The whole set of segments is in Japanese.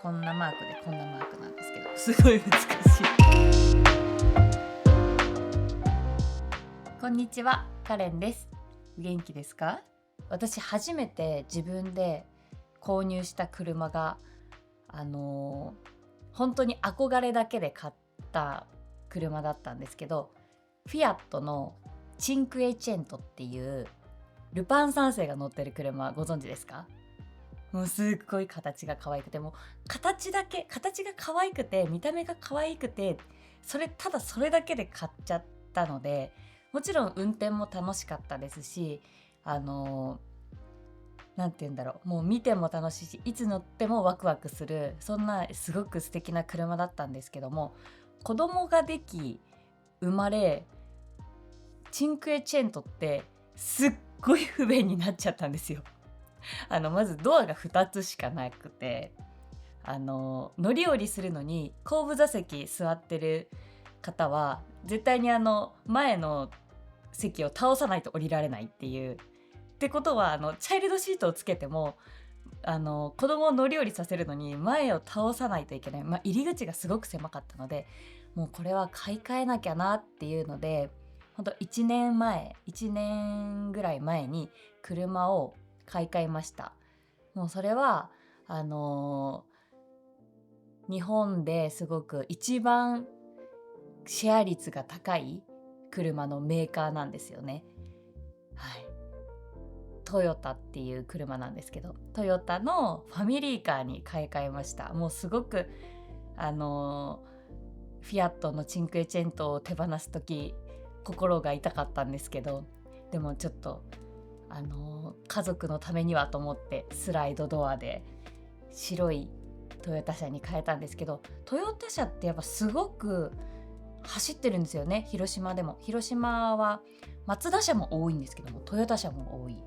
こんなマークでこんなマークなんですけど、すごい難しい。こんにちは、カレンです。元気ですか？私初めて自分で購入した車が本当に憧れだけで買った車だったんですけど、フィアットのチンクエチェントっていうルパン三世が乗ってる車、ご存知ですか？もうすっごい形が可愛くて、もう形が可愛くて、見た目が可愛くて、ただそれだけで買っちゃったので、もちろん運転も楽しかったですし、なんて言うんだろう、もう見ても楽しいし、いつ乗ってもワクワクする、そんなすごく素敵な車だったんですけども、子供ができ生まれ、チンクエチェントってすっごい不便になっちゃったんですよ。まずドアが2つしかなくて、乗り降りするのに後部座席座ってる方は絶対に前の席を倒さないと降りられないっていう。ってことはチャイルドシートをつけても子供を乗り降りさせるのに前を倒さないといけない、入り口がすごく狭かったので、もうこれは買い替えなきゃなっていうので、ほんと1年ぐらい前に車を買い替えました。もうそれは日本ですごく一番シェア率が高い車のメーカーなんですよね。はい。トヨタっていう車なんですけど、トヨタのファミリーカーに買い替えました。もうすごくフィアットのチンクエチェントを手放す時心が痛かったんですけど、でもちょっと家族のためにはと思ってスライドドアで白いトヨタ車に変えたんですけど、トヨタ車ってやっぱすごく走ってるんですよね。広島でも。広島はマツダ車も多いんですけども、トヨタ車も多い。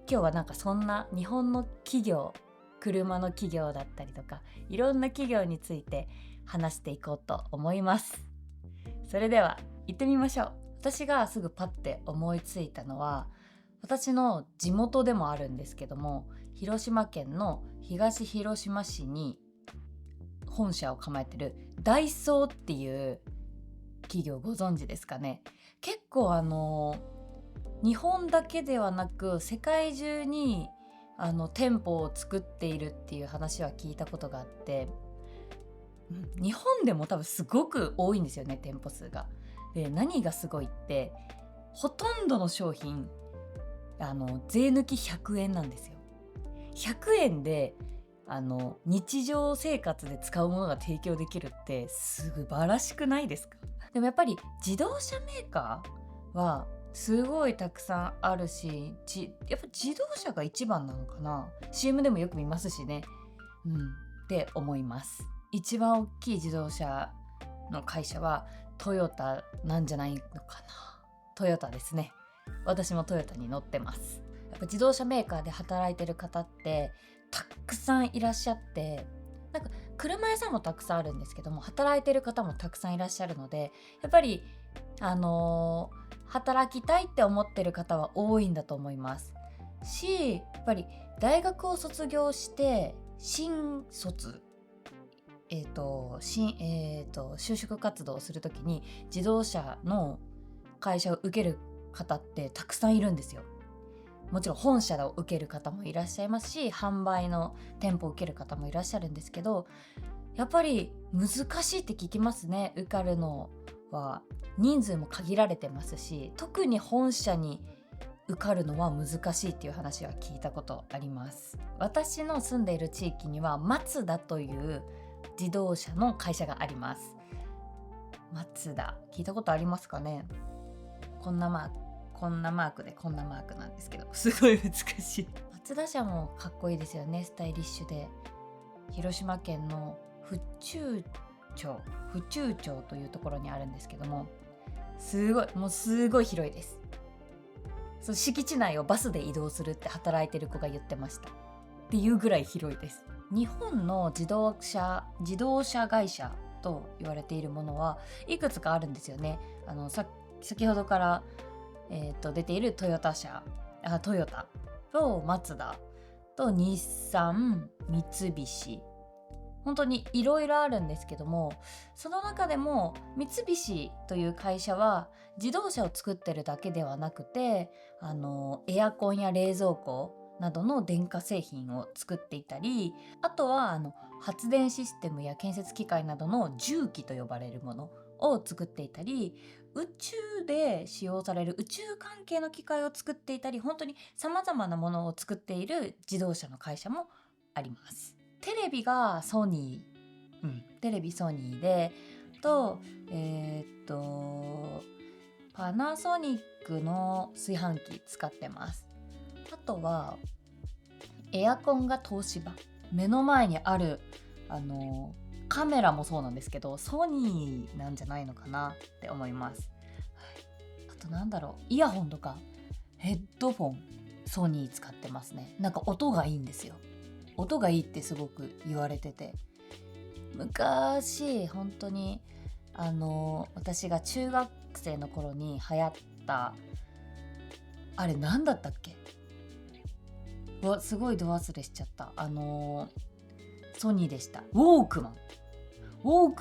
今日はなんかそんな日本の企業、車の企業だったりとか、いろんな企業について話していこうと思います。それでは行ってみましょう。私がすぐパッて思いついたのは、私の地元でもあるんですけども、広島県の東広島市に本社を構えてるダイソーっていう企業、ご存知ですかね。結構日本だけではなく世界中に店舗を作っているっていう話は聞いたことがあって、日本でも多分すごく多いんですよね、店舗数が。で、何がすごいって、ほとんどの商品税抜き100円なんですよ。100円で日常生活で使うものが提供できるって素晴らしくないですか？でもやっぱり自動車メーカーはすごいたくさんあるし、やっぱ自動車が一番なのかな。 CM でもよく見ますしね。って思います。一番大きい自動車の会社はトヨタなんじゃないのかな。トヨタですね。私もトヨタに乗ってます。やっぱ自動車メーカーで働いてる方ってたくさんいらっしゃって、なんか車屋さんもたくさんあるんですけども、働いてる方もたくさんいらっしゃるので、やっぱり働きたいって思ってる方は多いんだと思いますし、やっぱり大学を卒業して新卒就職活動をするときに自動車の会社を受ける方ってたくさんいるんですよ。もちろん本社を受ける方もいらっしゃいますし、販売の店舗を受ける方もいらっしゃるんですけど、やっぱり難しいって聞きますね。受かるのは人数も限られてますし、特に本社に受かるのは難しいっていう話は聞いたことあります。私の住んでいる地域にはマツダという自動車の会社があります。マツダ聞いたことありますかね？こんなマークでこんなマークなんですけど、すごい難しい。マツダ車もかっこいいですよね。スタイリッシュで。広島県の府中町というところにあるんですけども、すごい広いです。そう、敷地内をバスで移動するって働いてる子が言ってました。っていうぐらい広いです。日本の自動車会社と言われているものはいくつかあるんですよね。先ほどから、出ているトヨタとマツダと日産、三菱本当にいろいろあるんですけども、その中でも三菱という会社は自動車を作ってるだけではなくて、エアコンや冷蔵庫などの電化製品を作っていたり、あとは発電システムや建設機械などの重機と呼ばれるものを作っていたり、宇宙で使用される宇宙関係の機械を作っていたり、本当にさまざまなものを作っている自動車の会社もあります。テレビがソニー、テレビソニーで、とパナソニックの炊飯器使ってます。あとはエアコンが東芝、目の前にあるカメラもそうなんですけど、ソニーなんじゃないのかなって思います。あとなんだろう、イヤホンとかヘッドフォン、ソニー使ってますね。なんか音がいいんですよ。音がいいってすごく言われてて、昔本当に私が中学生の頃に流行った、あれ何だったっけ、すごいど忘れしちゃった。ソニーでした。ウォーク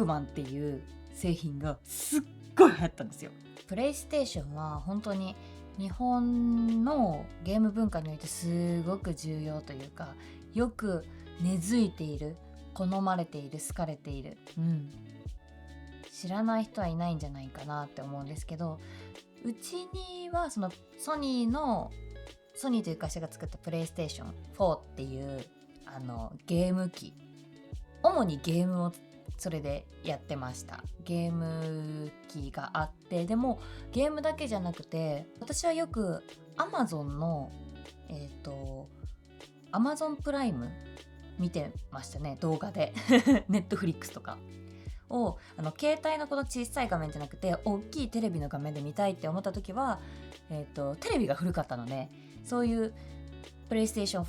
マンっていう製品がすっごい流行ったんですよ。プレイステーションは本当に日本のゲーム文化においてすごく重要というか、よく根付いている、好まれている、好かれている、知らない人はいないんじゃないかなって思うんですけど、うちにはそのソニーという会社が作ったプレイステーション4っていうゲーム機、主にゲームをそれでやってました。ゲーム機があって、でもゲームだけじゃなくて、私はよく Amazon のAmazon プライム見てましたね、動画でNetflix とかを携帯のこの小さい画面じゃなくて大きいテレビの画面で見たいって思った時は、テレビが古かったので、そういうプレイステーション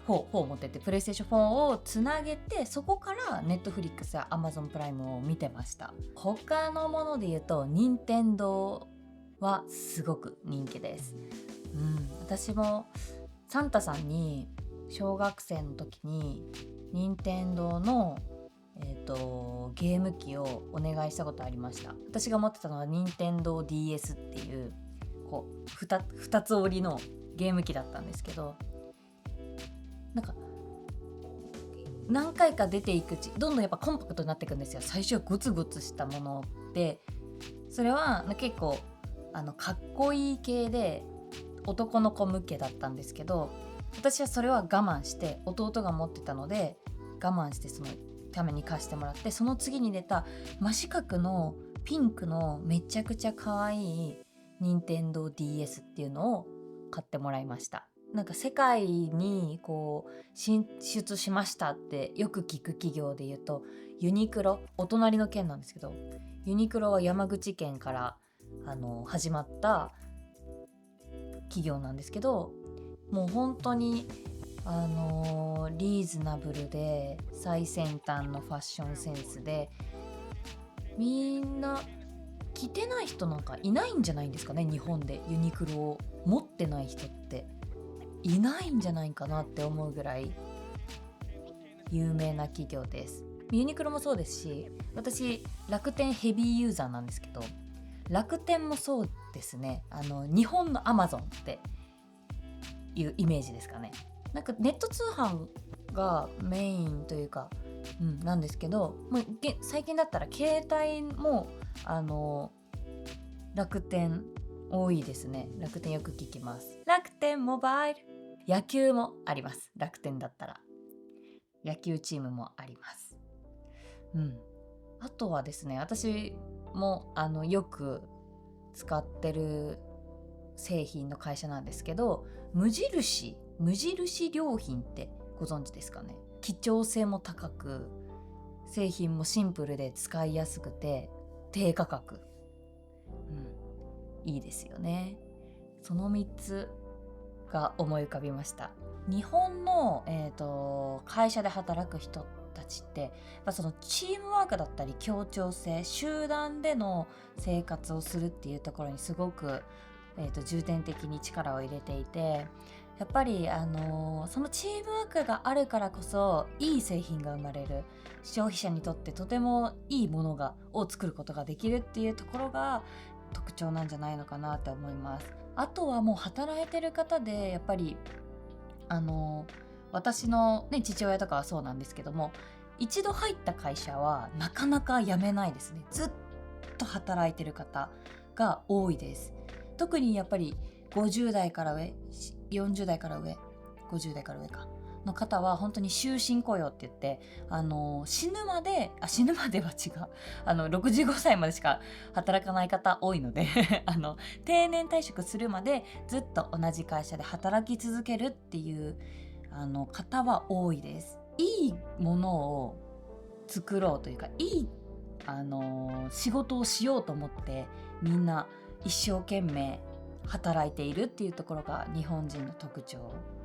4を持ってて、プレイステーション4をつなげて、そこからネットフリックスや Amazon プライムを見てました。他のもので言うと任天堂はすごく人気です。私もサンタさんに小学生の時に任天堂のゲーム機をお願いしたことありました。私が持ってたのは任天堂 DS っていう2つ折りのゲーム機だったんですけど、なんか何回か出ていくうちどんどんやっぱコンパクトになっていくんですよ。最初はゴツゴツしたもので、それは結構かっこいい系で男の子向けだったんですけど、私はそれは我慢して、弟が持ってたので我慢してそのために貸してもらって、その次に出た真四角のピンクのめちゃくちゃ可愛い任天堂 DS っていうのを買ってもらいました。なんか世界に進出しましたってよく聞く企業で言うとユニクロ、お隣の県なんですけど、ユニクロは山口県から始まった企業なんですけど、もう本当にリーズナブルで最先端のファッションセンスで、みんな着てない人なんかいないんじゃないんですかね。日本でユニクロを持ってない人っていないんじゃないかなって思うぐらい有名な企業です。ユニクロもそうですし、私楽天ヘビーユーザーなんですけど、楽天もそうですね。日本のアマゾンっていうイメージですかね。なんかネット通販がメインというか、なんですけど、もう最近だったら携帯も楽天多いですね。楽天よく聞きます。楽天モバイル。野球もあります。楽天だったら野球チームもあります。あとはですね、私もよく使ってる製品の会社なんですけど、無印良品ってご存知ですかね。貴重性も高く、製品もシンプルで使いやすくて低価格、いいですよね。その3つが思い浮かびました。日本の、会社で働く人たちってやっぱそのチームワークだったり協調性、集団での生活をするっていうところにすごく、重点的に力を入れていて、やっぱりそのチームワークがあるからこそいい製品が生まれる、消費者にとってとてもいいものを作ることができるっていうところが特徴なんじゃないのかなと思います。あとはもう働いてる方でやっぱり私の、ね、父親とかはそうなんですけども、一度入った会社はなかなか辞めないですね。ずっと働いてる方が多いです。特にやっぱり50代から上、40代から上、50代から上かの方は本当に終身雇用って言って、死ぬまでは違う、65歳までしか働かない方多いので定年退職するまでずっと同じ会社で働き続けるっていう方は多いです。いいものを作ろうというか、いい仕事をしようと思ってみんな一生懸命働いているっていうところが日本人の特徴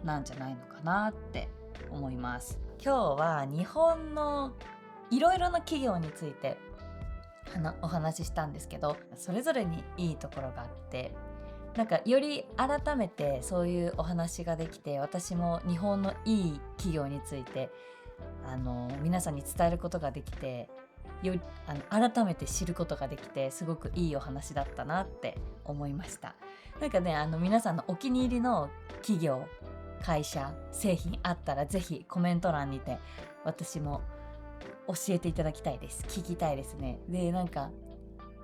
なんじゃないのかなって思います。今日は日本のいろいろな企業についてお話ししたんですけど、それぞれにいいところがあって、なんかより改めてそういうお話ができて、私も日本のいい企業について皆さんに伝えることができて、改めて知ることができて、すごくいいお話だったなって思いました。なんかね、皆さんのお気に入りの企業、会社、製品あったらぜひコメント欄にて私も教えていただきたいです。聞きたいですね。で、なんか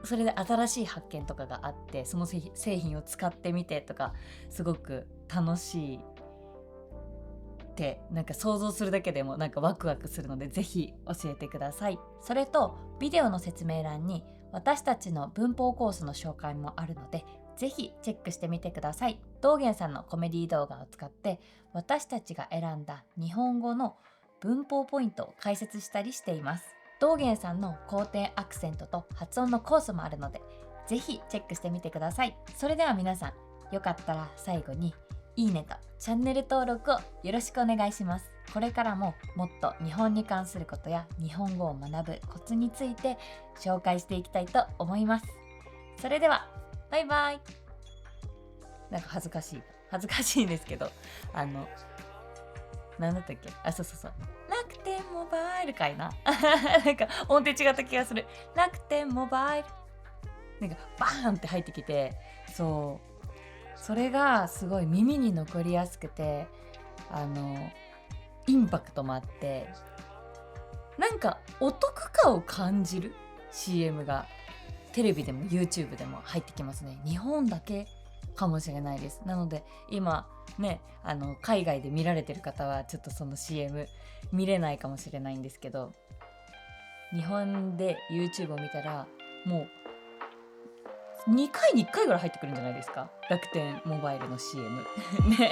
それで新しい発見とかがあって、その製品を使ってみてとか、すごく楽しいってなんか想像するだけでもなんかワクワクするので、ぜひ教えてください。それとビデオの説明欄に私たちの文法コースの紹介もあるので、ぜひチェックしてみてください。道元さんのコメディ動画を使って私たちが選んだ日本語の文法ポイントを解説したりしています。道元さんの後転アクセントと発音のコースもあるので、ぜひチェックしてみてください。それでは皆さん、よかったら最後にいいねとチャンネル登録をよろしくお願いします。これからももっと日本に関することや日本語を学ぶコツについて紹介していきたいと思います。それではバイバイ。なんか恥ずかしいんですけど、なんだったっけ、そう楽天モバイルかいななんか音程違った気がする。楽天モバイル、なんかバーンって入ってきて、それがすごい耳に残りやすくて、インパクトもあって、なんかお得感を感じる CM がテレビでも YouTube でも入ってきますね。日本だけかもしれないです。なので今ね、海外で見られてる方はちょっとその CM 見れないかもしれないんですけど、日本で YouTube を見たらもう2回に1回ぐらい入ってくるんじゃないですか、楽天モバイルの CM ね